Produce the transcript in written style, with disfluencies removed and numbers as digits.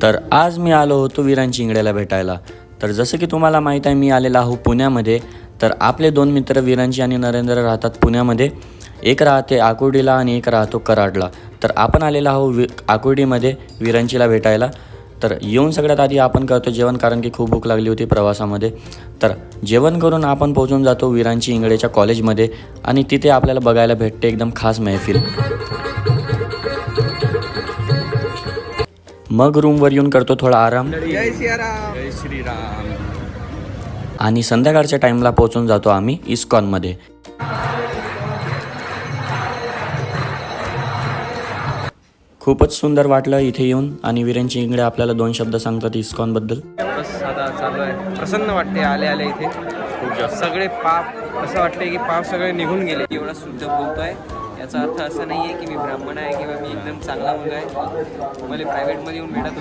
तर आज मी आलो होतो विरांची इंगड्याला भेटायला. तर जसं की तुम्हाला माहीत आहे, मी आलेला आहो पुण्यामध्ये. तर आपले दोन मित्र विरांची आणि नरेंद्र राहतात पुण्यामध्ये. एक राहते आकुर्डीला आणि एक राहतो कराडला. तर आपण आलेला आहो आकुर्डीमध्ये विरांचीला भेटायला. तर येऊन सगळ्यात आधी आपण करतो जेवण, कारण की खूप भूक लागली होती प्रवासामध्ये. तर जेवण करून आपण पोहोचून जातो विरांची इंगळेच्या कॉलेजमध्ये आणि तिथे आपल्याला बघायला भेटते एकदम खास महफिल. मग रूमवर येऊन करतो थोडा आराम जय सियाराम. जय श्रीराम. आणि संध्याकाळच्या टाईमला पोहोचून जातो आम्ही इस्कॉनमध्ये. खूपच सुंदर वाटलं इथे येऊन आणि विरांची इंगळे आपल्याला 2 शब्द सांगतात इस्कॉनबद्दल. बस आता चालू आहे. प्रसन्न वाटते आले आले इथे. खूप जास्त सगळे पाप असं वाटते की पाप सगळे निघून गेले. एवढा शुद्ध बोलतोय याचा अर्थ असा नाही आहे की मी ब्राह्मण आहे किंवा मी एकदम चांगला मुलगा आहे. मला प्रायव्हेटमध्ये येऊन भेटत